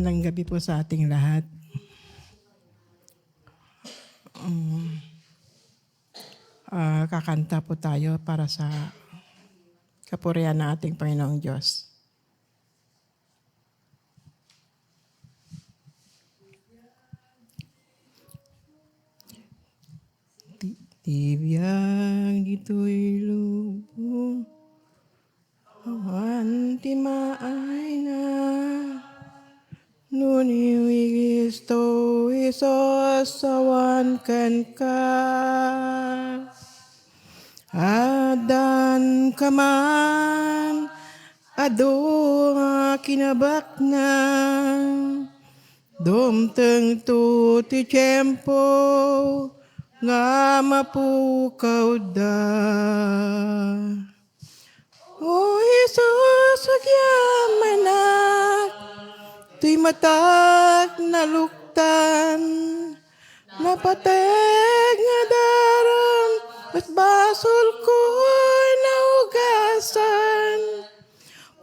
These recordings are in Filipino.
Magandang gabi po sa ating lahat. Kakanta po tayo para sa kapurihan ng ating Panginoong Diyos. Tibiyang dito'y lubong, awan timaay na, nuniwi Kristo Isos awan kan ka. Adan kaman, ado nga kinabak na, dumteng to ti tiyempo, nga mapukaw da. O Jesus, agyamanak, tuy matak naluktan, napateg nga daram, at basol ko naugasan.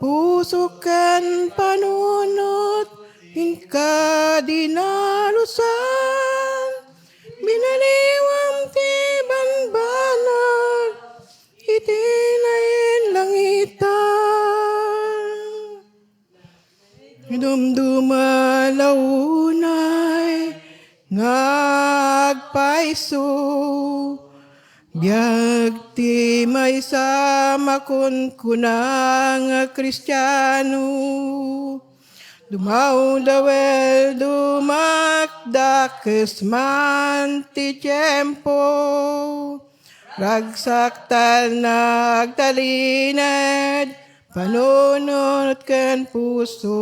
Pusukan panunot, hinka dinalusan, binaliwam ti banbanag, itinayin langitan. Dumdumalaunay, ngagpaiso, biag ti may sama kunang Kristiyano. Dumaw dawel dumakdakes man ti tiyempo, ragsaktal nagtalinad, panunot ken puso.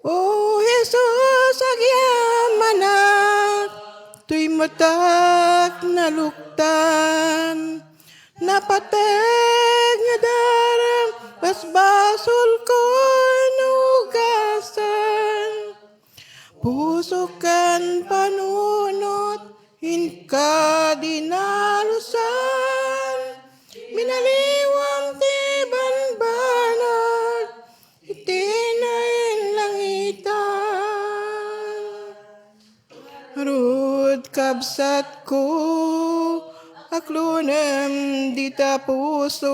O Jesus, agyamanak, tuy matak naluktan, napateg nga daram, basbasol ko nugasan. Pusukan panunot, hinka dinalusan, binaliwam ti banbanag, itinayin langitan. Rud kabsat ko, aklunem di tapusom,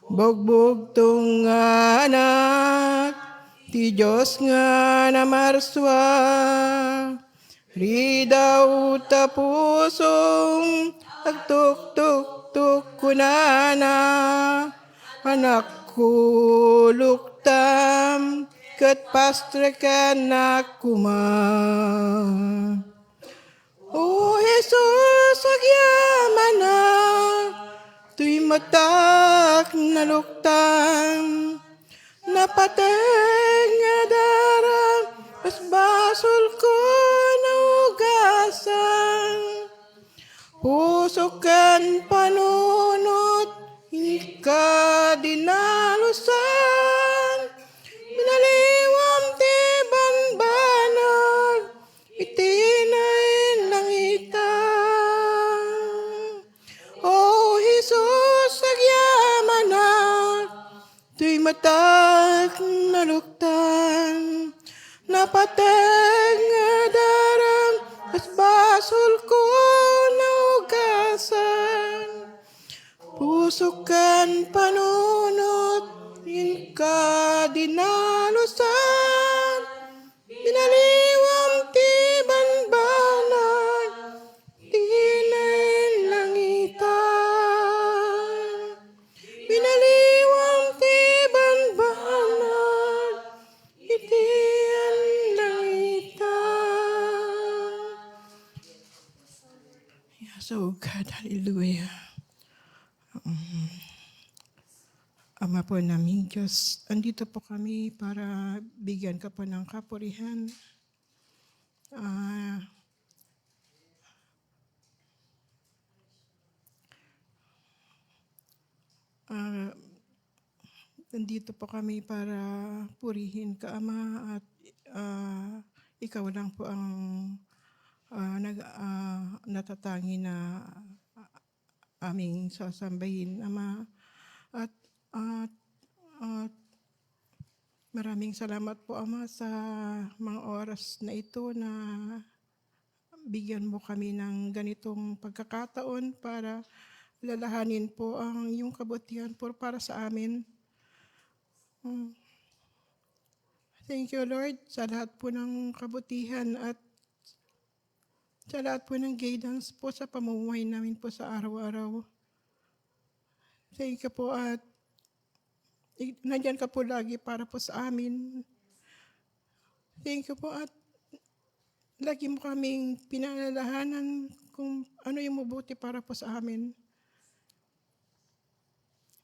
bogbog tong anak, ti Diyos nga namarswa. Ridaw tapusom, agtuk-tuk-tuk kunana, anak kuluktam, ket pastrekan nakuma. O Jesus, agyamanak, tuy matak naluktan, napateg nga daram, basbasol ko naugasan. Pusukan panunot, hinka dinalusan, binaliwam ti banbanag, itinayin langitan. O Jesus, agyamanak, tuy matak naluktan, napateg nga daram, basbasol ko naugasan. Pusukan panunot, hinka dinalusan, binaliwam ti banbanag, itinayin langitan. Binaliwam ti banbanag, itiyan langitan. Yes, oh God, hallelujah. Ama po naming Diyos, andito po kami para bigyan ka po ng kapurihan. Nandito po kami para purihin ka, Ama, at ikaw lang po ang natatangi na aming sasambahin, Ama. At Maraming salamat po, Ama, sa mga oras na ito na bigyan mo kami ng ganitong pagkakataon para lalahanin po ang iyong kabutihan po para sa amin. Thank you, Lord, sa lahat po ng kabutihan at sa lahat po ng guidance po sa pamumuhay namin po sa araw-araw. Thank you po at nandyan ka po lagi para po sa amin. Thank you po at lagi mo kaming pinalalahanan kung ano yung mabuti para po sa amin.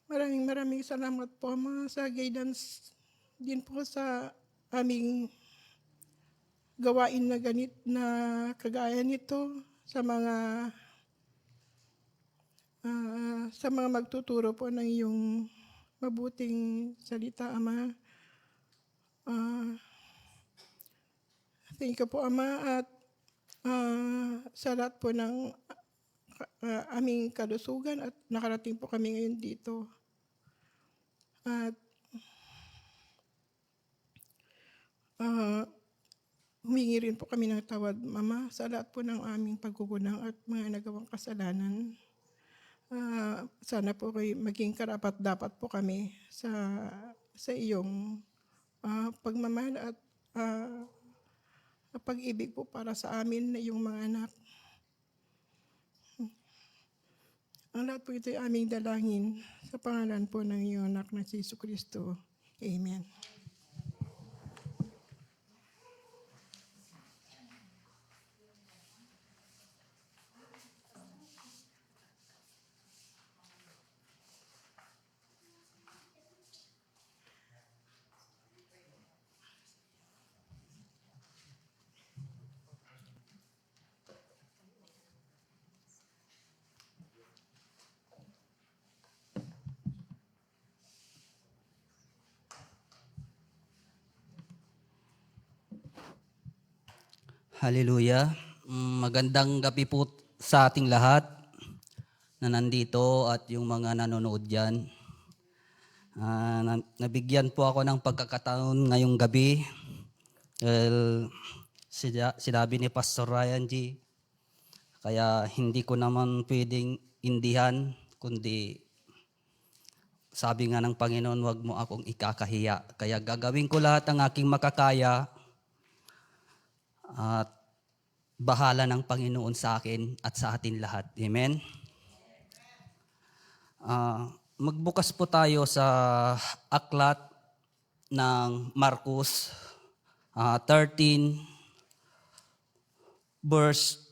Maraming salamat po, Ama, sa guidance din po sa aming gawain na ganit na kagaya nito sa mga magtuturo po ng iyong mabuting salita, Ama. Thank you po, Ama, at sa lahat po ng aming kalusugan at nakarating po kami ngayon dito. At humingi rin po kami ng tawad, Mama, sa lahat po ng aming pagkukulang at mga nagawang kasalanan. Sana po kayo maging karapat-dapat po kami sa iyong pagmamahal at pag-ibig po para sa amin na iyong mga anak. Ang lahat po ito ay aming dalangin sa pangalan po ng iyong anak na si Jesucristo. Amen. Hallelujah. Magandang gabi po sa ating lahat na nandito at yung mga nanonood dyan. Nabigyan po ako ng pagkakataon ngayong gabi. Sinabi ni Pastor Ryan G. Kaya hindi ko naman pwedeng indihan, kundi sabi nga ng Panginoon, wag mo akong ikakahiya. Kaya gagawin ko lahat ng aking makakaya at bahala ng Panginoon sa akin at sa atin lahat. Amen? Magbukas po tayo sa aklat ng Marcos 13, verse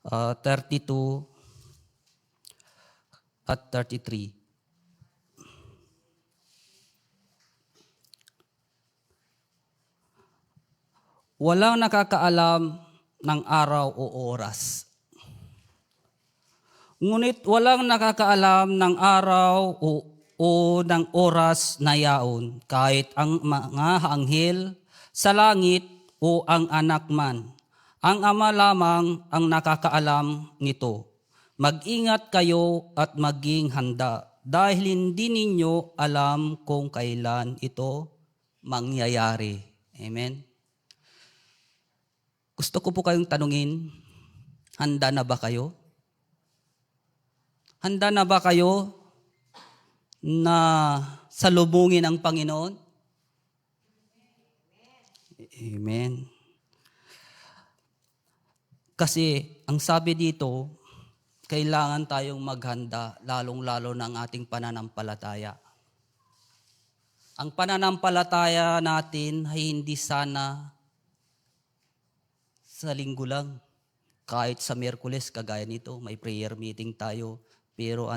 32 at 33. Walang nakakaalam ng araw o oras. Ngunit walang nakakaalam ng araw o ng oras na yaon, kahit ang mga anghel sa langit o ang anak man. Ang Ama lamang ang nakakaalam nito. Mag-ingat kayo at maging handa, dahil hindi ninyo alam kung kailan ito mangyayari. Amen? Gusto ko po kayong tanungin, handa na ba kayo? Handa na ba kayo na salubungin ang Panginoon? Amen. Kasi ang sabi dito, kailangan tayong maghanda, lalong-lalo ng ating pananampalataya. Ang pananampalataya natin ay hindi sana sa linggo lang. Kahit sa Miyerkules, kagaya nito, may prayer meeting tayo. Pero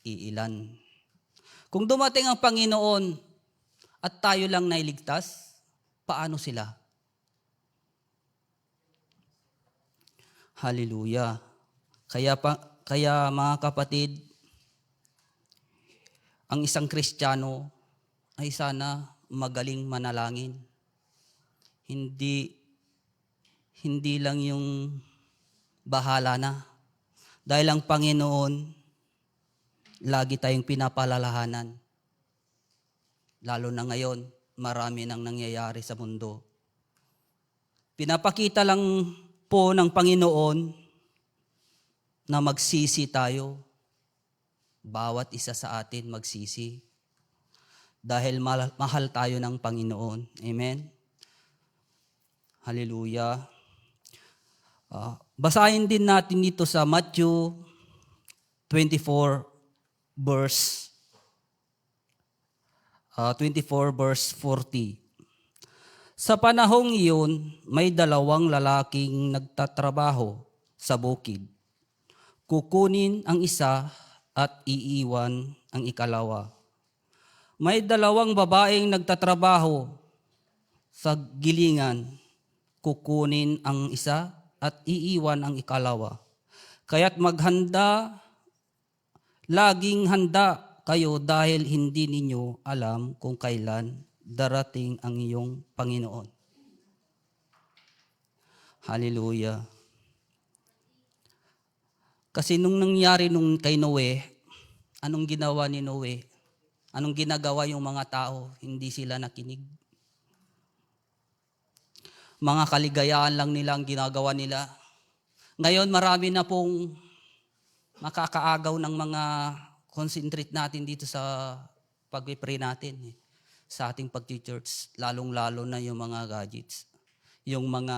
iilan. Kung dumating ang Panginoon at tayo lang nailigtas, paano sila? Hallelujah. Kaya mga kapatid, ang isang Kristiyano ay sana magaling manalangin. Hindi lang yung bahala na. Dahil ang Panginoon, lagi tayong pinapalalahanan. Lalo na ngayon, marami nang nangyayari sa mundo. Pinapakita lang po ng Panginoon na magsisi tayo. Bawat isa sa atin magsisi. Dahil mahal tayo ng Panginoon. Amen? Hallelujah. Basahin din natin dito sa Matthew 24 verse 40. Sa panahong iyon, may dalawang lalaking nagtatrabaho sa bukid. Kukunin ang isa at iiwan ang ikalawa. May dalawang babaeng nagtatrabaho sa gilingan. Kukunin ang isa at iiwan ang ikalawa. Kaya't laging handa kayo dahil hindi ninyo alam kung kailan darating ang iyong Panginoon. Hallelujah. Kasi nung nangyari kay Noe, anong ginawa ni Noe? Anong ginagawa yung mga tao? Hindi sila nakinig. Mga kaligayahan lang nila ang ginagawa nila. Ngayon marami na pong makakaagaw ng mga concentrate natin dito sa pag-pray natin. Sa ating pag-church, lalong-lalo na yung mga gadgets. Yung mga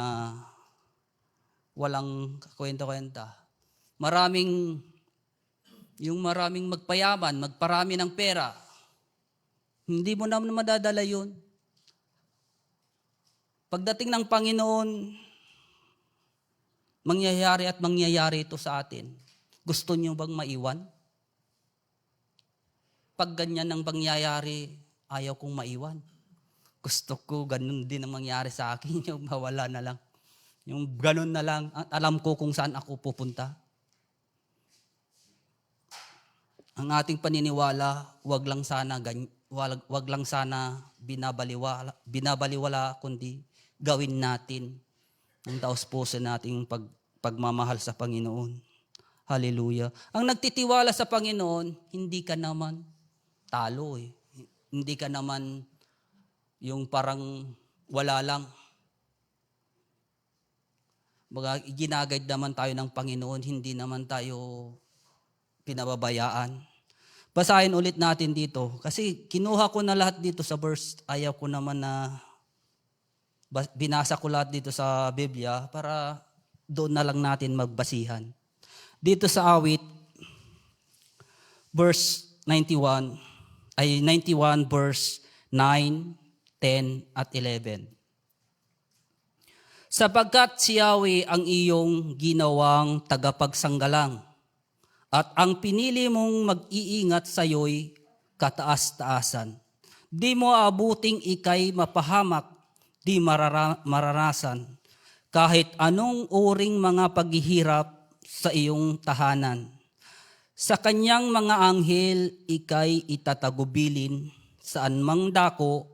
walang kwenta-kwenta. Maraming magpayaman, magparami ng pera. Hindi mo naman madadala yun. Pagdating ng Panginoon, mangyayari ito sa atin. Gusto niyo bang maiwan? Pag ganyan ang pangyayari, ayaw kong maiwan. Gusto ko ganun din ang mangyari sa akin, yung mawala na lang. Yung ganun na lang, alam ko kung saan ako pupunta. Ang ating paniniwala, wag lang sana binabaliwala, kundi gawin natin ang taos-puso nating pagmamahal sa Panginoon. Hallelujah. Ang nagtitiwala sa Panginoon, hindi ka naman talo eh. Hindi ka naman yung parang wala lang. Baga, ginagayad naman tayo ng Panginoon, hindi naman tayo pinababayaan. Basahin ulit natin dito. Kasi kinuha ko na lahat dito sa verse. Ayaw ko naman na binasa ko lahat dito sa Biblia para doon na lang natin magbasihan. Dito sa awit, verse 91 verse 9, 10 at 11. Sapagkat si Yahweh ang iyong ginawang tagapagsanggalang, at ang pinili mong mag-iingat sa iyo'y kataas-taasan. Di mo abuting ikay mapahamak, di mararasan, kahit anong uring mga paghihirap sa iyong tahanan. Sa kanyang mga anghel, ikay itatagubilin, saan mang dako,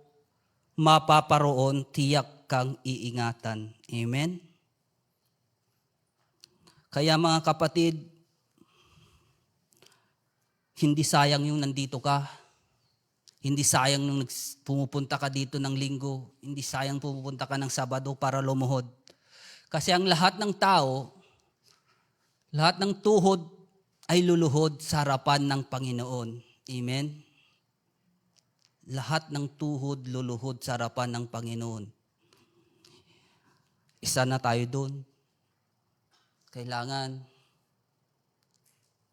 mapaparoon, tiyak kang iingatan. Amen? Kaya mga kapatid, hindi sayang yung nandito ka. Hindi sayang nung pumupunta ka dito ng linggo. Hindi sayang pumupunta ka ng Sabado para lumuhod. Kasi ang lahat ng tao, lahat ng tuhod ay luluhod sa harapan ng Panginoon. Amen? Lahat ng tuhod luluhod sa harapan ng Panginoon. Isa na tayo doon. Kailangan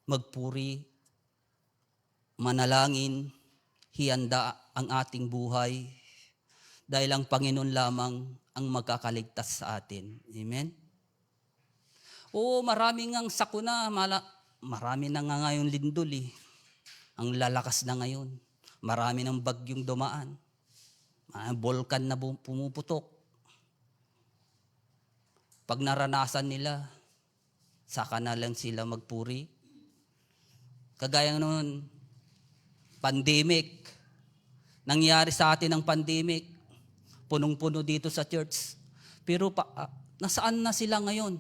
magpuri, manalangin, hihanda ang ating buhay dahil ang Panginoon lamang ang magkakaligtas sa atin. Amen? Oo, maraming ang sakuna, marami na nga ngayon lindol eh. Ang lalakas na ngayon. Marami ng bagyong dumaan. Volcan na pumuputok. Pag naranasan nila, saka na lang sila magpuri. Kagaya noon, pandemic. Nangyari sa atin ang pandemic. Punong-puno dito sa church. Pero nasaan na sila ngayon?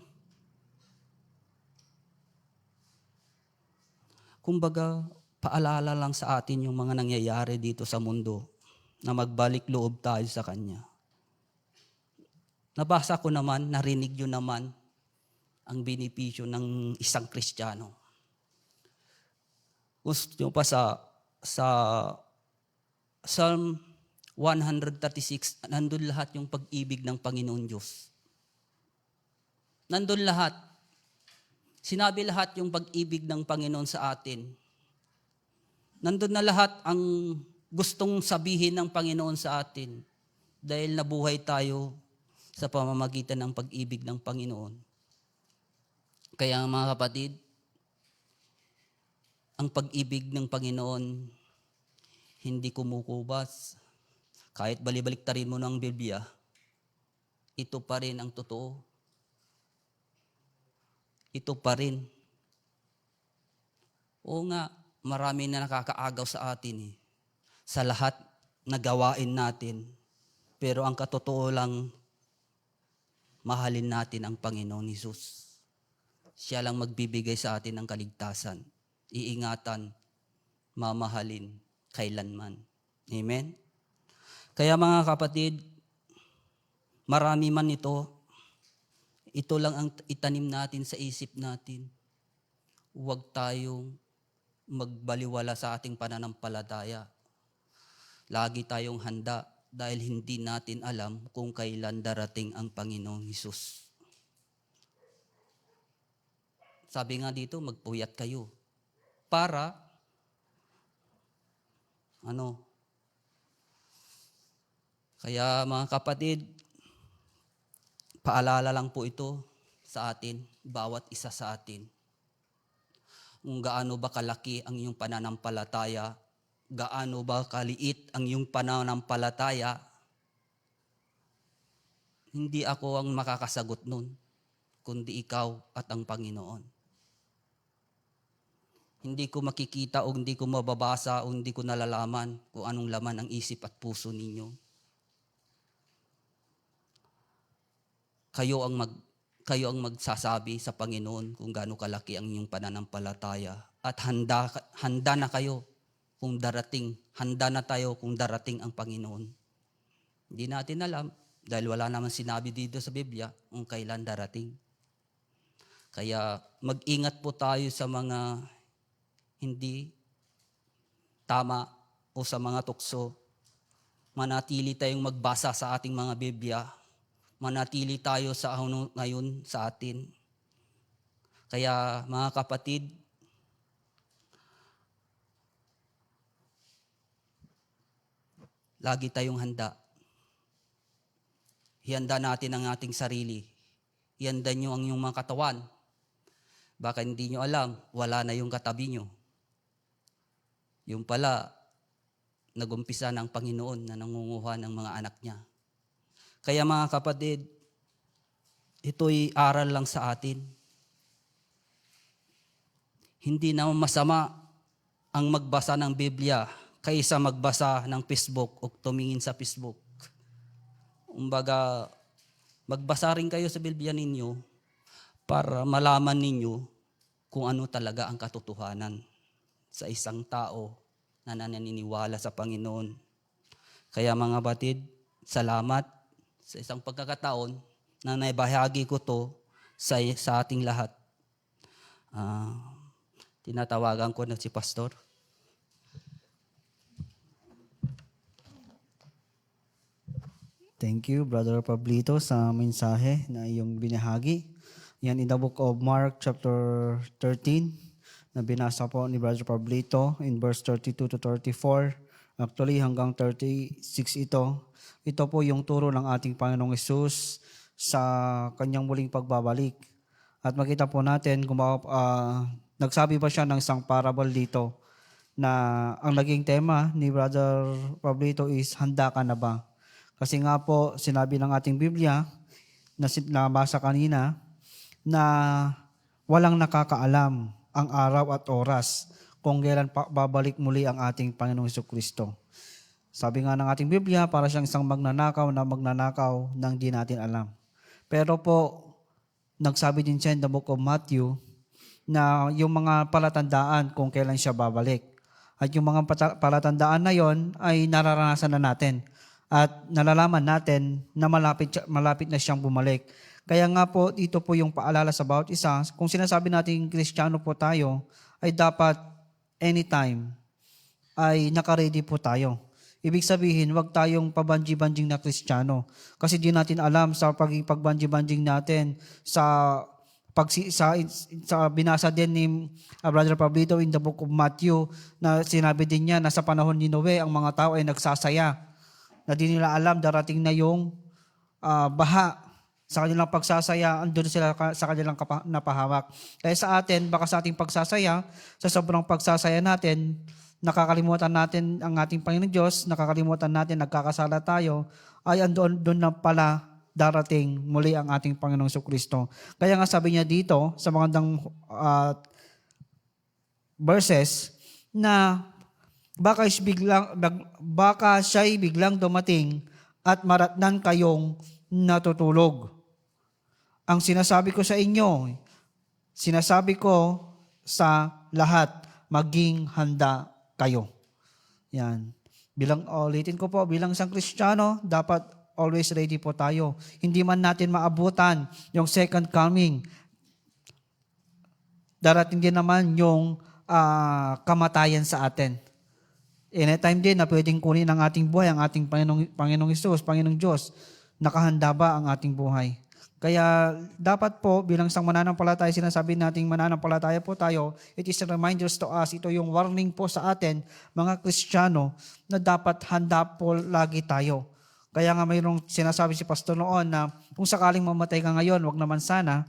Kumbaga, paalala lang sa atin yung mga nangyayari dito sa mundo. na magbalik loob tayo sa Kanya. Nabasa ko naman, narinig yun naman ang benepisyo ng isang Kristiyano. Gusto nyo pa sa Psalm 136, nandun lahat yung pag-ibig ng Panginoon Diyos. Nandun lahat. Sinabi lahat yung pag-ibig ng Panginoon sa atin. Nandun na lahat ang gustong sabihin ng Panginoon sa atin dahil nabuhay tayo sa pamamagitan ng pag-ibig ng Panginoon. Kaya mga kapatid, ang pag-ibig ng Panginoon hindi kumukubas. Kahit balibalik-tarin mo ng Biblia, ito pa rin ang totoo. Ito pa rin. Oo nga, marami na nakakaagaw sa atin sa lahat na gawain natin. Pero ang katotoo lang, mahalin natin ang Panginoon Hesus. Siya lang magbibigay sa atin ng kaligtasan. Iingatan, mamahalin, kailanman. Amen? Kaya mga kapatid, marami man ito lang ang itanim natin sa isip natin. Huwag tayong magbaliwala sa ating pananampalataya. Lagi tayong handa dahil hindi natin alam kung kailan darating ang Panginoong Hesus. Sabi nga dito, magpuyat kayo. Para, Kaya mga kapatid, paalala lang po ito sa atin, bawat isa sa atin. Kung gaano ba kalaki ang iyong pananampalataya, gaano ba kaliit ang iyong pananampalataya, hindi ako ang makakasagot nun, kundi ikaw at ang Panginoon. Hindi ko makikita o hindi ko mababasa o hindi ko nalalaman kung anong laman ang isip at puso ninyo. Kayo ang magsasabi sa Panginoon kung gaano kalaki ang inyong pananampalataya. At handa na kayo kung darating, handa na tayo kung darating ang Panginoon. Hindi natin alam dahil wala naman sinabi dito sa Biblia kung kailan darating. Kaya mag-ingat po tayo sa mga hindi tama o sa mga tukso. Manatili tayong magbasa sa ating mga Biblia. Manatili tayo sa ngayon sa atin. Kaya mga kapatid, lagi tayong handa. Ihanda natin ang ating sarili. Ihanda nyo ang inyong mga katawan. Baka hindi nyo alam, wala na yung katabi nyo. Yung pala, nagumpisa ng Panginoon na nangunguha ng mga anak niya. Kaya mga kapatid, ito'y aral lang sa atin. Hindi na masama ang magbasa ng Biblia kaysa magbasa ng Facebook o tumingin sa Facebook. Kumbaga, magbasa rin kayo sa Biblia ninyo para malaman ninyo kung ano talaga ang katotohanan sa isang tao na naniniwala sa Panginoon. Kaya mga batid, salamat sa isang pagkakataon na naibahagi ko to sa ating lahat. Tinatawagan ko na si Pastor. Thank you, Brother Pablito, sa mensahe na iyong binahagi. Yan in the book of Mark chapter 13 na binasa po ni Brother Pablito in verse 32 to 34. Actually, hanggang 36 ito. Ito po yung turo ng ating Panginoong Hesus sa kanyang muling pagbabalik. At makita po natin, nagsabi pa siya ng isang parable dito na ang naging tema ni Brother Pablito is, handa ka na ba? Kasi nga po, sinabi ng ating Biblia, na nabasa kanina, na walang nakakaalam ang araw at oras kung kailan babalik muli ang ating Panginoong Jesucristo. Sabi nga ng ating Biblia, para siyang isang magnanakaw nang di natin alam. Pero po, nagsabi din siya in the book of Matthew, na yung mga palatandaan kung kailan siya babalik. At yung mga palatandaan na yon ay nararanasan na natin. At nalalaman natin na malapit na siyang bumalik. Kaya nga po, dito po yung paalala sa bawat isa. Kung sinasabi natin Kristiyano po tayo, ay dapat anytime ay nakaredy po tayo. Ibig sabihin, wag tayong pabanji-banjing na Kristiyano. Kasi di natin alam sa pagbanji-banjing natin sa binasa din ni Brother Pablito in the book of Matthew na sinabi din niya na sa panahon ni Noe, ang mga tao ay nagsasaya. Na di nila alam, darating na yung baha. Sa kanilang pagsasaya, andun sila sa kanilang napahamak. Kaya sa atin, baka sa ating pagsasaya, sa sobrang pagsasaya natin, nakakalimutan natin ang ating Panginoon Diyos, nakakalimutan natin, nagkakasala tayo, ay doon na pala darating muli ang ating Panginoong Jesucristo. Kaya nga sabi niya dito, sa magandang verses, na baka siya'y biglang dumating at maratnan kayong natutulog. Ang sinasabi ko sa inyo, sinasabi ko sa lahat, maging handa kayo. Yan. Ulitin ko po, bilang isang Kristiyano, dapat always ready po tayo. Hindi man natin maabutan yung second coming. Darating din naman yung kamatayan sa atin. Anytime din na pwedeng kunin ang ating buhay, ang ating Panginoong Isus, Panginoong Diyos, nakahanda ba ang ating buhay? Kaya dapat po, bilang isang mananampalataya, sinasabi nating mananampalataya po tayo, it is a reminder to us, ito yung warning po sa atin, mga Kristiyano, na dapat handa po lagi tayo. Kaya nga mayroong sinasabi si Pastor noon na kung sakaling mamatay ka ngayon, wag naman sana,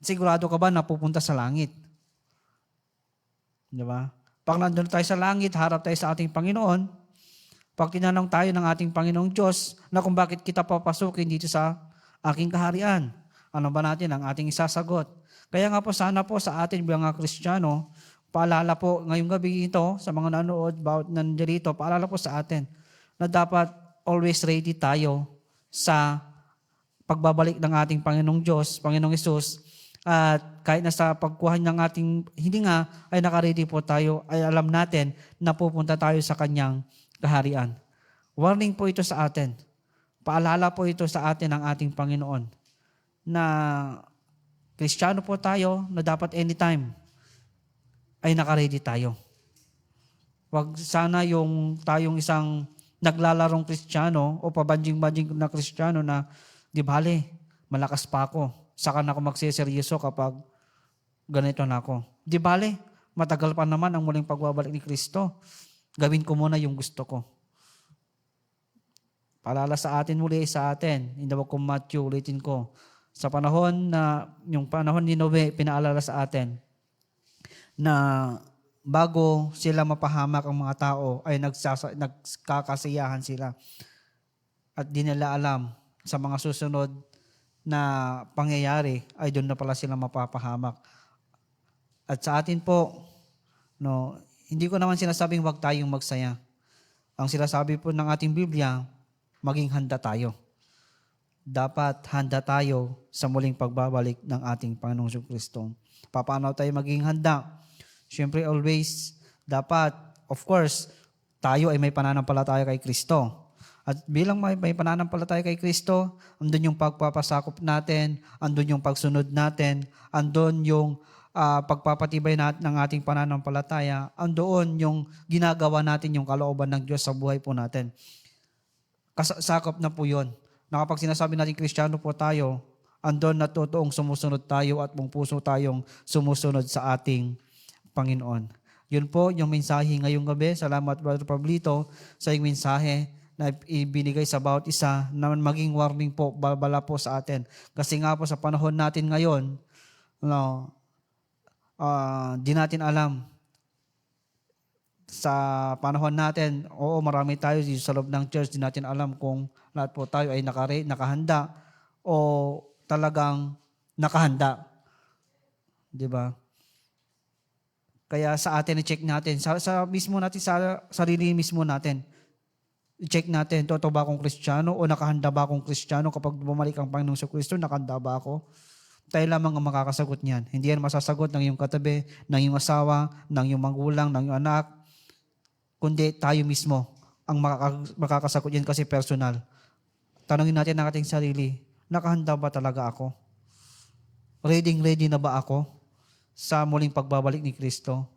sigurado ka ba na pupunta sa langit? Di ba? Pag nandun tayo sa langit, harap tayo sa ating Panginoon, pag tinanong tayo ng ating Panginoong Diyos na kung bakit kita papasukin dito sa aking kaharian, ano ba natin ang ating isasagot? Kaya nga po sana po sa atin bilang mga Kristiyano, paalala po ngayong gabi ito sa mga nanonood nandirito, paalala po sa atin na dapat always ready tayo sa pagbabalik ng ating Panginoong Diyos, Panginoong Hesus, at kahit na sa pagkuha ng ating hininga ay nakaredy po tayo, ay alam natin na pupunta tayo sa Kanyang kaharian. Warning po ito sa atin. Paalala po ito sa atin ng ating Panginoon na Kristiyano po tayo na dapat anytime ay nakaredy tayo. Wag sana yung tayong isang naglalarong Kristiyano o pabanjing-banjing na Kristiyano na di bale, malakas pa ako. Saka na ako magseseryoso kapag ganito na ako. Di bale, matagal pa naman ang muling pagbabalik ni Kristo. Gawin ko muna yung gusto ko. Paalala sa atin muli sa atin. In the book of Matthew, ulitin ko. Sa panahon yung panahon ni Noe, pinaalala sa atin na bago sila mapahamak ang mga tao, ay nagkakasiyahan sila. At di nila alam sa mga susunod na pangyayari ay doon na pala sila mapapahamak. At sa atin po, hindi ko naman sinasabing wag tayong magsaya. Ang sinasabi po ng ating Biblia, maging handa tayo. Dapat handa tayo sa muling pagbabalik ng ating Panginoong Jesucristo. Paano tayo maging handa? Siyempre always, dapat, of course, tayo ay may pananampalataya kay Kristo. At bilang may pananampalataya kay Kristo, andun yung pagpapasakop natin, andun yung pagsunod natin, andun yung pagpapatibay natin ng ating pananampalataya, andoon yung ginagawa natin yung kalooban ng Diyos sa buhay po natin. Sakop na po yun. Na kapag sinasabi natin Kristiyano po tayo, andon na totoong sumusunod tayo at buong puso tayong sumusunod sa ating Panginoon. Yun po yung mensahe ngayong gabi. Salamat Brother Pablito sa iyong mensahe na ibinigay sa bawat isa na maging warning po, babala po sa atin. Kasi nga po sa panahon natin ngayon, di natin alam. Sa panahon natin, oo, marami tayo sa loob ng church, di natin alam kung lahat po tayo ay nakahanda o talagang nakahanda. Di ba? Kaya sa atin, i-check natin. Sa mismo natin, sa sarili mismo natin. I-check natin, totoo ba akong Kristiyano o nakahanda ba akong Kristiyano kapag bumalik ang Panginoong Jesucristo, nakahanda ba ako? Tayo lamang ang makakasagot niyan. Hindi yan masasagot ng iyong katabi, ng iyong asawa, ng iyong magulang, ng iyong anak, kundi tayo mismo ang makakasagot yan kasi personal. Tanungin natin ang ating sarili, nakahanda ba talaga ako? Ready na ba ako sa muling pagbabalik ni Kristo?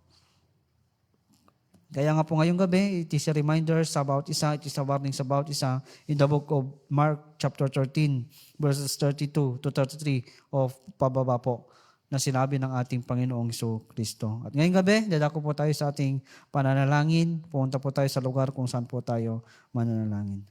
Kaya nga po ngayong gabi, it is a reminder sa bawat isa, it is a warning sa bawat isa in the book of Mark chapter 13, verses 32 to 33 of pababa po na sinabi ng ating Panginoong Kristo. At ngayong gabi, dadako po tayo sa ating pananalangin. Pumunta po tayo sa lugar kung saan po tayo mananalangin.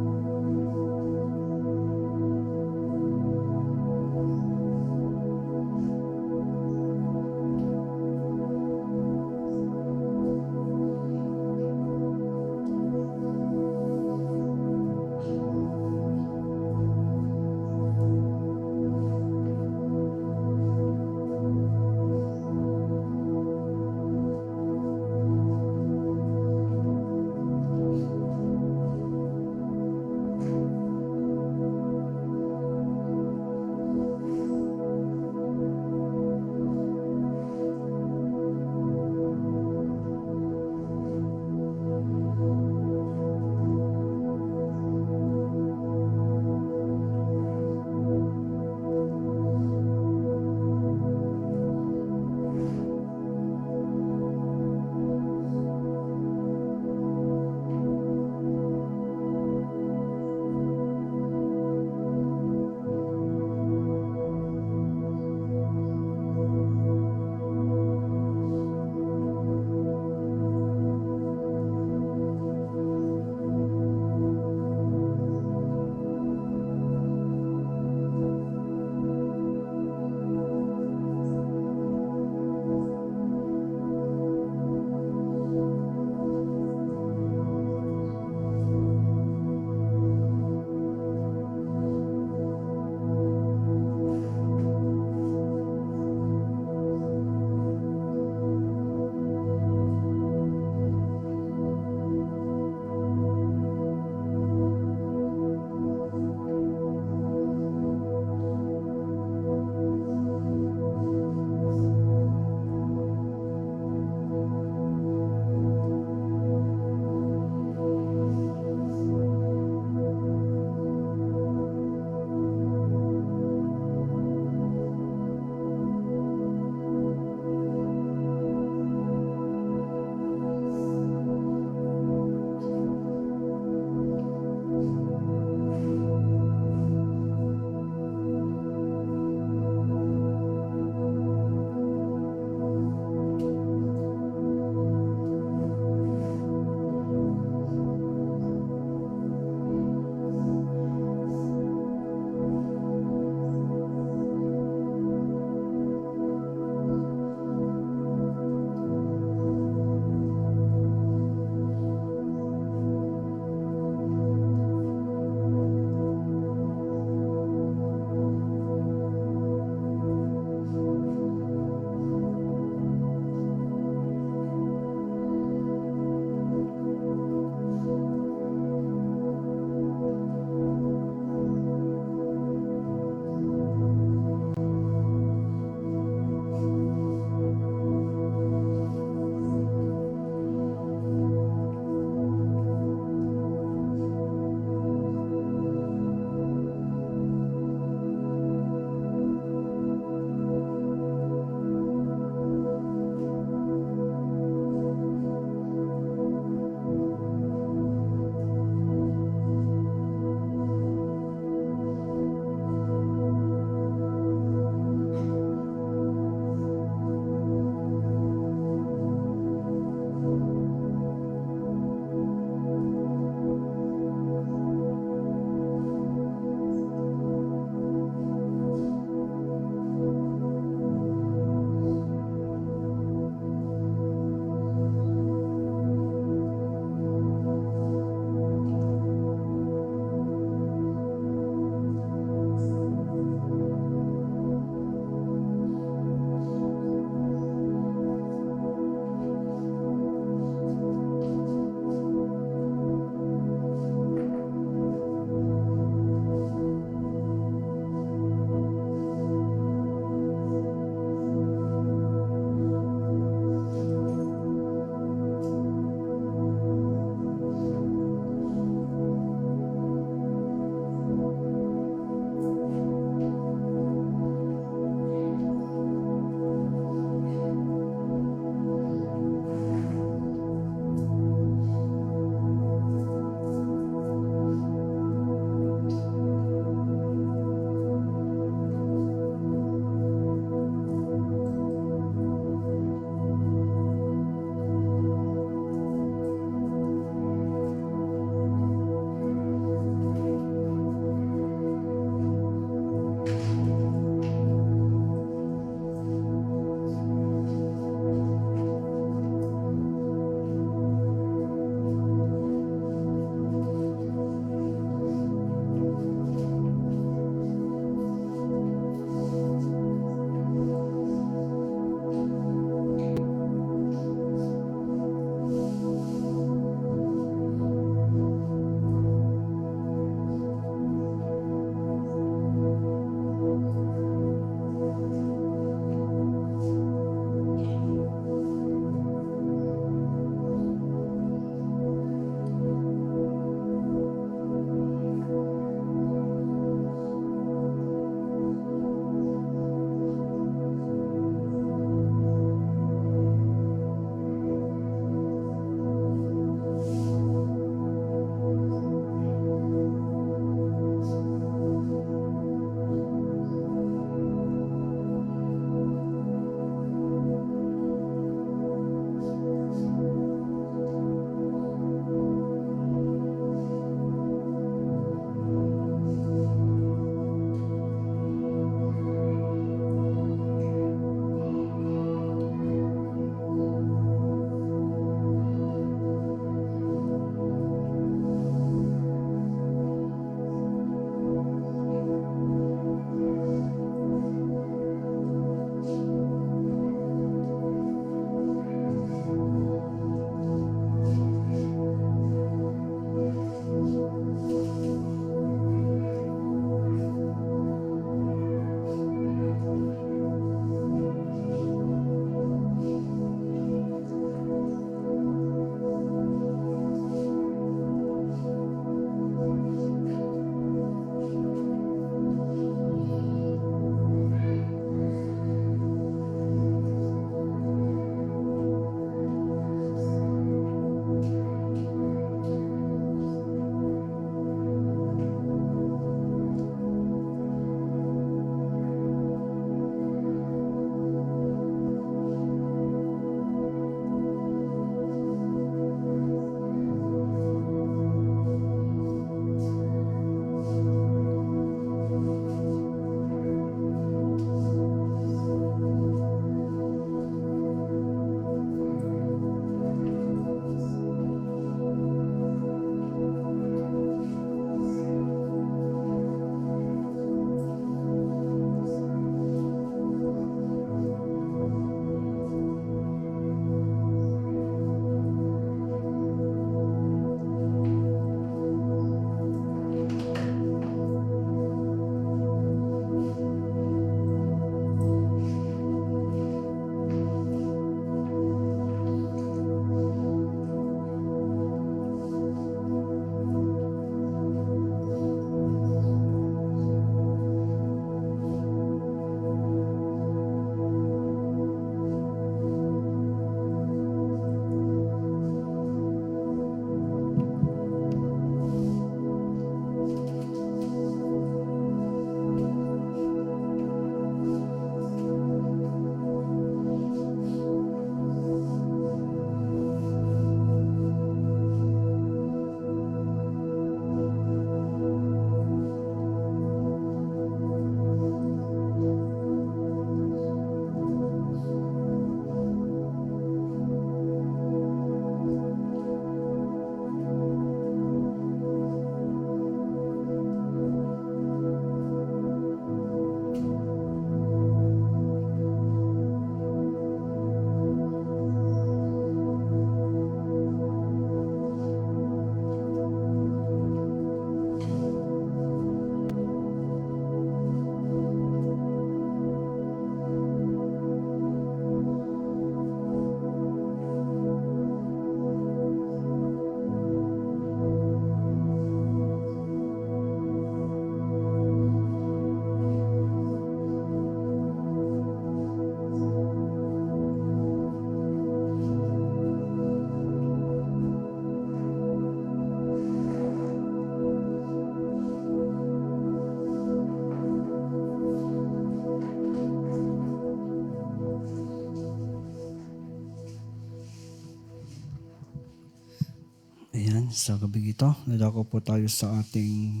Sa gabi ito, nadako po tayo sa ating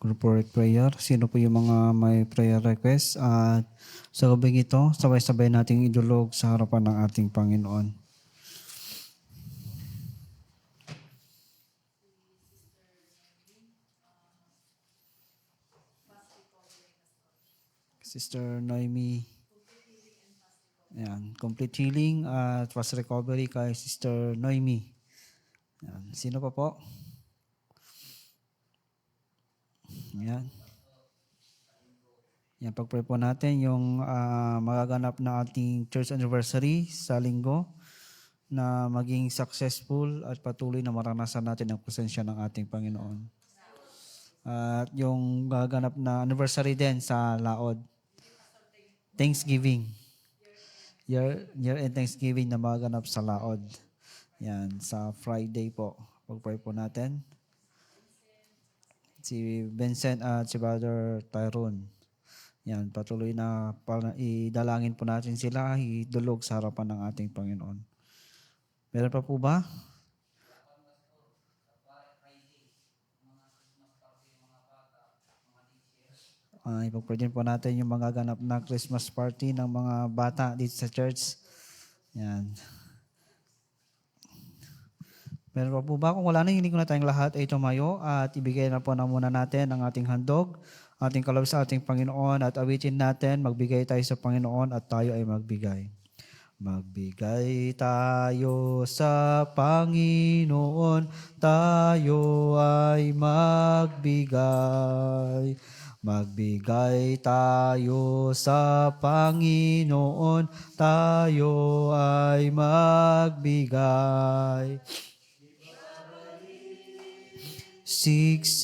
corporate prayer. Sino po yung mga may prayer request? At sa gabi ito, sabay-sabay nating idulog sa harapan ng ating Panginoon. Sister Noemi, yan, complete healing at fast recovery kay Sister Noemi. Yan. Sino pa po? Yan. Yan, pag-pray po natin yung magaganap na ating church anniversary sa linggo na maging successful at patuloy na maranasan natin ang presensya ng ating Panginoon. At yung magaganap na anniversary din sa Laod. Thanksgiving. Year-end Thanksgiving na magaganap sa Laod. Yan, sa Friday po. Pag-pray po natin. Si Vincent at si Brother Tyrone. Yan, patuloy na idalangin po natin sila, idulog sa harapan ng ating Panginoon. Meron pa po ba? Ipag-pray din po natin yung mga ganap na Christmas party ng mga bata dito sa church. Yan. Meron pa po ba? Kung wala na, hindi ko na tayong lahat ay tumayo at ibigay na po na muna natin ang ating handog, ating kaloob sa ating Panginoon at awitin natin, magbigay tayo sa Panginoon at tayo ay magbigay. Magbigay tayo sa Panginoon, tayo ay magbigay. Magbigay tayo sa Panginoon, tayo ay magbigay. Siksik,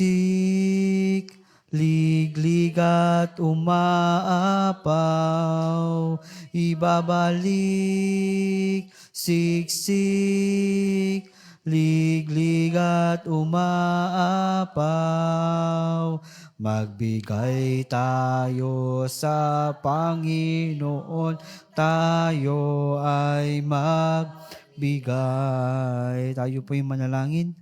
liglig at umaapaw, ibabalik. Siksik, liglig at umaapaw. Magbigay tayo sa Panginoon, tayo ay magbigay. Tayo po yung manalangin.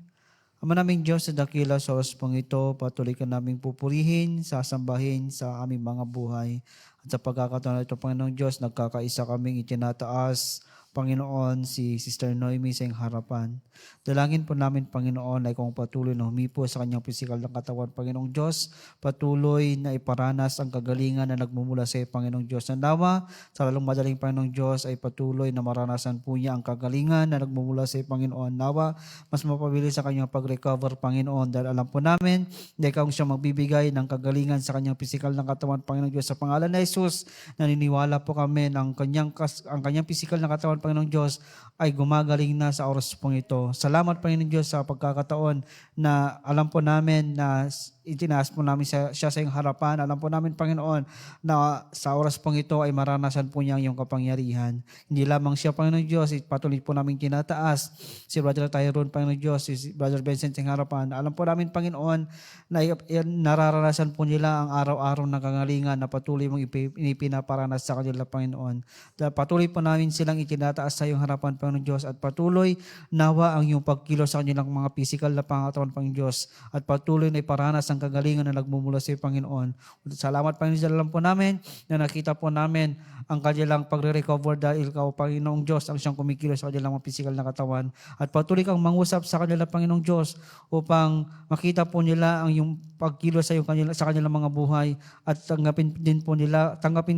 Ama naming Diyos, sa dakila sa oras pong ito, patuloy ka naming pupurihin, sasambahin sa aming mga buhay. At sa pagkakataon na ito, Panginoong Diyos, nagkakaisa kaming itinataas, Panginoon, si Sister Noemi sa iyong harapan. Dalangin po namin, Panginoon, ay kung patuloy na humipo sa kanyang pisikal ng katawan, Panginoong Diyos, patuloy na iparanas ang kagalingan na nagmumula sa iyo, Panginoong Diyos. Nawa, sa lalong madaling Panginoong Diyos, ay patuloy na maranasan po niya ang kagalingan na nagmumula sa iyo, Panginoon. Nawa, mas mapabilis sa kanyang pag-recover, Panginoon, dahil alam po namin, na ikaw siya magbibigay ng kagalingan sa kanyang pisikal ng katawan, Panginoong Diyos. Sa pangalan na Jesus, naniniwala po kami ng kanyang pisikal na katawan, Panginoong Diyos, ay gumagaling na sa oras pong ito. Salamat, Panginoong Diyos, sa pagkakataon na alam po namin na itinaas po namin siya sa iyong harapan. Alam po namin, Panginoon, na sa oras pong ito ay maranasan po niya ang iyong kapangyarihan. Hindi lamang siya, Panginoong Diyos, patuloy po namin tinataas si Brother Tyrone, Panginoong Diyos, si Brother Vincent sa iyong harapan. Alam po namin, Panginoon, na nararanasan po nila ang araw-araw na kangalingan na patuloy mong ipinaparanas sa kanila, Panginoon. Patuloy po namin silang itinataas sa iyong harapan, Panginoong Diyos, at patuloy nawa ang iyong pagkilos sa kanilang mga pisikal na pangatawan, Panginoong Diyos, at patuloy na iparanas ang kagalingan na nagmumula sa iyo, Panginoon. Salamat, Panginoon, alam po namin na nakita po namin ang kanilang pagre-recover dahil ikaw, Panginoong Diyos, ang siyang kumikilos sa kanilang mga pisikal na katawan. At patuloy kang mangusap sa kanila, Panginoong Diyos, upang makita po nila ang iyong pagkilos sa kanilang mga buhay at tanggapin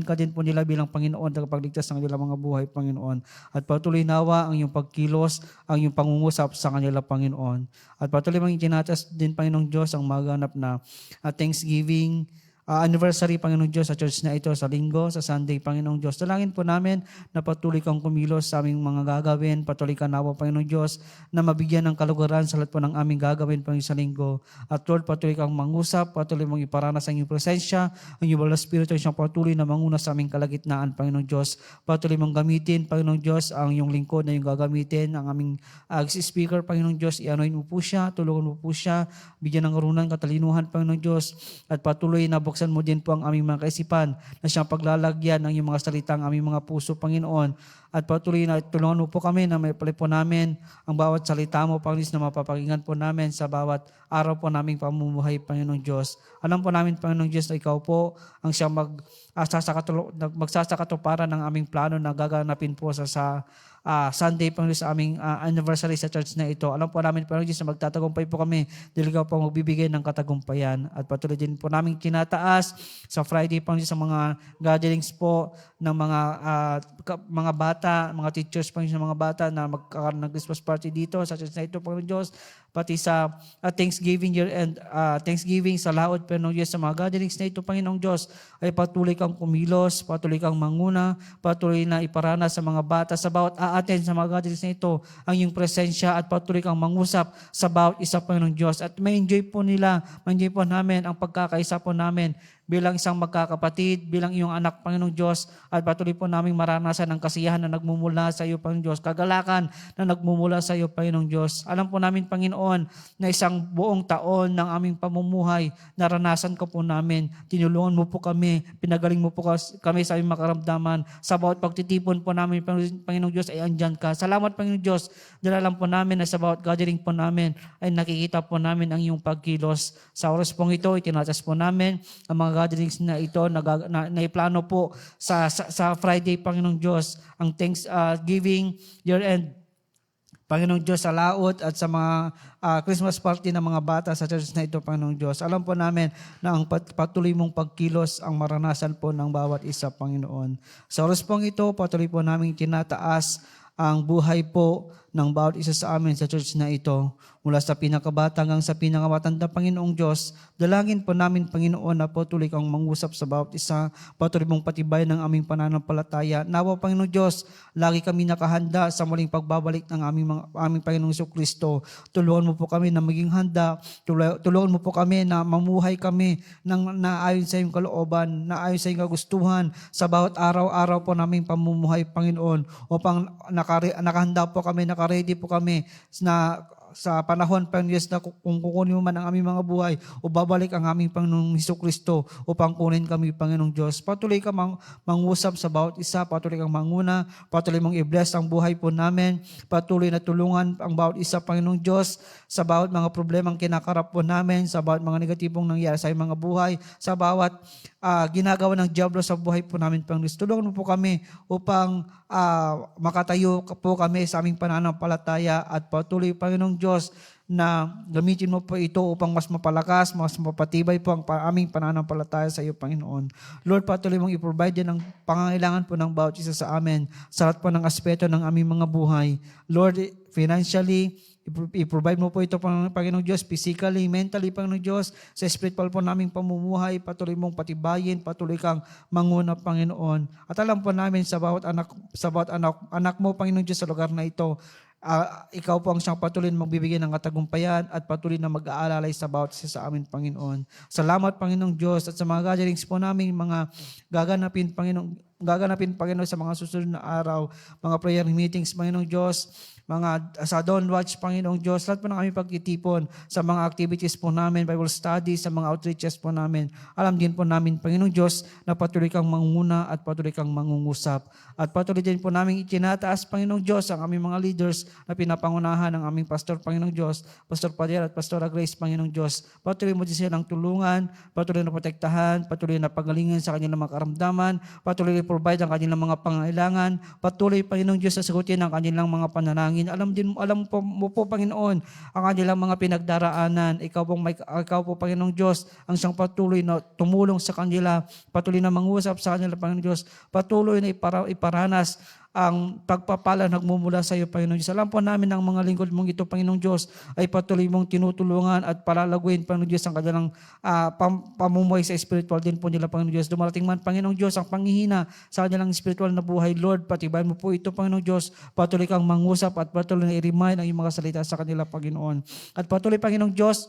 ka din po nila bilang Panginoon at pagligtas ng kanilang mga buhay, Panginoon. At patuloy nawa ang iyong pagkilos, ang iyong pangungusap sa kanila, Panginoon. At patuloy mang itinatas din, Panginoong Diyos, ang maganap na Thanksgiving anniversary, Panginoong Diyos, sa church na ito, sa linggo, sa Sunday, Panginoong Diyos. Dalangin po namin na patuloy kang kumilos sa aming mga gagawin, patuloy ka nawa, Panginoong Diyos, na mabigyan ng kalugaran sa lahat po ng aming gagawin, Panginoon, sa linggo. At Lord, patuloy kang mangusap, patuloy mong iparanas ang iyong presensya, ang iyong Banal na Espiritu, siyang patuloy na manguna sa aming kalagitnaan, Panginoong Diyos. Patuloy mong gamitin, Panginoong Diyos, ang iyong lingkod na iyong gagamitin, ang aming speaker, Panginoong Diyos, i-anoint mo po siya, tulungan mo po siya, bigyan ng karunan, katalinuhan, Panginoong Diyos, at patuloy na buksan buksan mo din po ang aming mga kaisipan na siyang paglalagyan ng iyong mga salita ang aming mga puso, Panginoon. At patuloy na tulungan mo po kami na may pali po namin ang bawat salita mo, Panginoon, na mapapakinggan po namin sa bawat araw po naming pamumuhay, Panginoong Diyos. Alam po namin, Panginoong Diyos, na ikaw po ang siyang magsasakatuparan ng aming plano na gaganapin po sa Sunday, Panginoon, sa aming anniversary sa church na ito. Alam po namin, Panginoon Diyos, na magtatagumpay po kami dahil ikaw po magbibigay ng katagumpayan. At patuloy din po namin tinataas sa Friday, Panginoon Diyos, sa mga gatherings po ng mga bata, mga teachers, Panginoon, ng mga bata na magkakaroon ng Christmas party dito sa church na ito, Panginoon Diyos, pati sa Thanksgiving year and Thanksgiving sa laod, Panginoong Diyos, sa mga gatherings na ito, Panginoong Diyos, ay patuloy kang kumilos, patuloy kang manguna, patuloy na iparana sa mga bata, sa bawat aaten sa mga gatherings na ito, ang iyong presensya at patuloy kang mangusap sa bawat isa, Panginoong Diyos. At ma-enjoy po namin ang pagkakaisa po namin bilang isang magkakapatid, bilang iyong anak, Panginoong Diyos, at patuloy po naming maranasan ang kasiyahan na nagmumula sa iyo, Panginoong Diyos, kagalakan na nagmumula sa iyo, Panginoong Diyos. Alam po namin, Panginoon, na isang buong taon ng aming pamumuhay, naranasan ka po namin, tinulungan mo po kami, pinagaling mo po kami sa aming makaramdaman, sa bawat pagtitipon po namin, Panginoong Diyos, ay andyan ka. Salamat, Panginoong Diyos, dahil alam po namin na sa bawat gathering po namin, ay nakikita po namin ang iyong pagkilos. Sa oras pong ito, itinatas po namin ang mga gatherings na ito na iplano po sa Friday, Panginoong Diyos, ang Thanksgiving year-end, Panginoong Diyos, sa laot at sa mga Christmas party ng mga bata sa church na ito, Panginoong Diyos. Alam po namin na ang patuloy mong pagkilos ang maranasan po ng bawat isa, Panginoon. Sa oras pong ito, patuloy po namin tinataas ang buhay po ng bawat isa sa amin sa church na ito. Mula sa pinakabata hanggang sa pinakamatanda, Panginoong Diyos, dalangin po namin, Panginoon, na patuloy kang mangusap sa bawat isa, patuloy mong patibay ng aming pananampalataya. Nawa, Panginoong Diyos, lagi kami nakahanda sa muling pagbabalik ng aming Panginoong Jesucristo. Tulungan mo po kami na maging handa, tulungan mo po kami na mamuhay kami na ayon sa iyong kalooban, na ayon sa iyong kagustuhan sa bawat araw-araw po naming pamumuhay, Panginoon, upang nakahanda po kami, nakaready po kami na sa panahon, Panginoon Diyos, na kung kukunin mo man ang aming mga buhay o babalik ang aming Panginoong Jesucristo upang kunin kami, Panginoong Diyos. Patuloy ka mangusap sa bawat isa, patuloy kang manguna, patuloy mong i-bless ang buhay po namin, patuloy na tulungan ang bawat isa, Panginoong Diyos, sa bawat mga problemang kinakarap po namin, sa bawat mga negatibong nangyari sa aming mga buhay, sa bawat ginagawa ng diablo sa buhay po namin, Panginoon Diyos. Tulungan mo po kami upang makatayo po kami sa aming pananampalataya at patuloy, Panginoong Diyos, na gamitin mo po ito upang mas mapalakas, mas mapatibay po ang aming pananampalataya sa iyo, Panginoon. Lord, patuloy mong i-provide din ang pangangailangan po ng bawat isa sa amin sa lahat po ng aspeto ng aming mga buhay. Lord, financially, i-provide mo po ito, Panginoong Diyos, physically, mentally, Panginoong Diyos, sa spiritual po naming pamumuhay, patuloy mong patibayin, patuloy kang manguna, Panginoon. At alam po namin sa bawat anak mo, Panginoong Diyos, sa lugar na ito, ikaw po ang siyang patuloy na magbibigay ng katagumpayan at patuloy na mag-aalalay sa bawat isa sa amin, Panginoon. Salamat, Panginoong Diyos, at sa mga gatherings po namin, mga gaganapin, Panginoon, sa mga susunod na araw, mga prayer meetings, Panginoong Diyos, mga sa Dawn Watch, Panginoong Diyos, lahat po na kami pagtitipon sa mga activities po namin, Bible studies, sa mga outreaches po namin. Alam din po namin, Panginoong Diyos, na patuloy kang manguna at patuloy kang mangungusap. At patuloy din po namin itinataas, Panginoong Diyos, ang aming mga leaders na pinapangunahan ng aming pastor, Panginoong Diyos, Pastor Padilla at Pastora Grace, Panginoong Diyos. Patuloy mo din silang tulungan, patuloy na protektahan, patuloy na pagalingan sa kanilang mga karamdaman, patuloy na provide ang kanilang mga pangailangan, patuloy, Panginoong Diyos, na sagutin ang kanilang mga panalangin. Alam mo po, Panginoon, ang kanilang mga pinagdaraanan. Ikaw po, Panginoong Diyos, ang siyang patuloy na tumulong sa kanila, patuloy na mangusap sa kanila, Panginoong Diyos, patuloy na iparanas ang pagpapala nagmumula sa iyo, Panginoong Diyos. Alam po namin ang mga lingkod mong ito, Panginoong Diyos, ay patuloy mong tinutulungan at palalaguin, Panginoong Diyos, ang kanilang pamumuhay sa spiritual din po nila, Panginoong Diyos. Dumarating man, Panginoong Diyos, ang panghihina sa kanilang spiritual na buhay, Lord, patibayan mo po ito, Panginoong Diyos. Patuloy kang mangusap at patuloy na i-remind ang iyong mga salita sa kanila, Panginoon. At patuloy, Panginoong Diyos,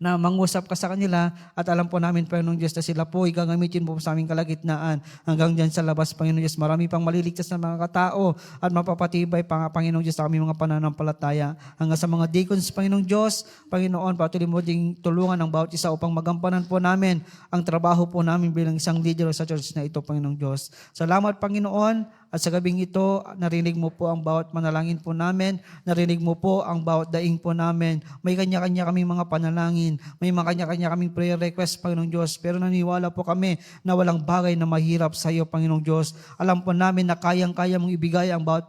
na mangusap ka sa kanila at alam po namin, Panginoong Diyos, na sila po gagamitin po sa aming kalagitnaan hanggang dyan sa labas, Panginoong Diyos. Marami pang maliligtas na mga katao at mapapatibay pa, Panginoong Diyos, sa aming mga pananampalataya. Hanggang sa mga deacons, Panginoong Diyos, Panginoon, patuloy mo ding tulungan ang bawat isa upang magampanan po namin ang trabaho po namin bilang isang leader sa church na ito, Panginoong Diyos. Salamat, Panginoon. At sa gabing ito, narinig mo po ang bawat manalangin po namin, narinig mo po ang bawat daing po namin. May kanya-kanya kaming mga panalangin, may mga kanya-kanya kaming prayer request, Panginoong Diyos. Pero naniwala po kami na walang bagay na mahirap sa iyo, Panginoong Diyos. Alam po namin na kayang-kaya mong ibigay ang bawat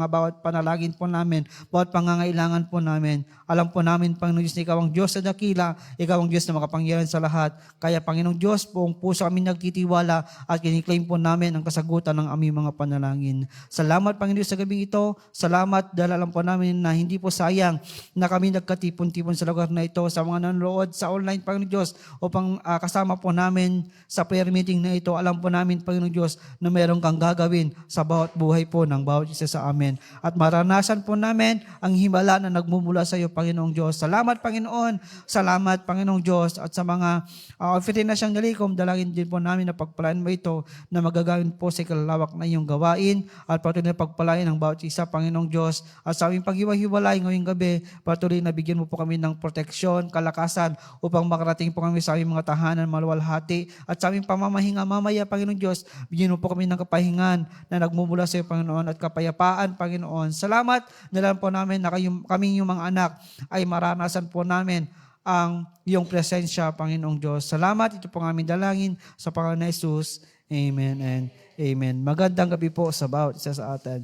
bawat panalangin po namin, bawat pangangailangan po namin. Alam po namin, Panginoong Diyos, na ikaw ang Diyos sa dakila, ikaw ang Diyos na makapangyarihan sa lahat. Kaya, Panginoong Diyos, buong puso kami nagtitiwala at kiniklaim po namin ang kasagutan ng aming mga panalangin. Salamat, Panginoon, sa gabing ito. Salamat dahil alam po namin na hindi po sayang na kami nagkatipon-tipon sa lugar na ito, sa mga nanonood sa online, Panginoon Diyos, upang kasama po namin sa prayer meeting na ito. Alam po namin, Panginoon Diyos, na meron kang gagawin sa bawat buhay po ng bawat isa sa amin. At maranasan po namin ang himala na nagmumula sa iyo, Panginoong Diyos. Salamat, Panginoon. Salamat, Panginoong Diyos. At sa mga offerin na siyang nalikom, dalangin din po namin na pagpalaan mo ito na magagawin po sa kalalawak na iyong gawain at patuloy na pagpalain ang bawat isa, Panginoong Diyos. At sa aming paghiwa-hiwalay ngayong gabi, patuloy na bigyan mo po kami ng proteksyon, kalakasan upang makarating po kami sa aming mga tahanan, maluwalhati. At sa aming pamamahinga mamaya, Panginoong Diyos, bigyan mo po kami ng kapahingan na nagmumula sa iyo, Panginoon, at kapayapaan, Panginoon. Salamat na lang po namin na kaming yung mga anak ay maranasan po namin ang iyong presensya, Panginoong Diyos. Salamat, ito po ang aming dalangin sa pangalan ni Jesus. Amen and Amen. Magandang gabi po sa bawat isa sa atin.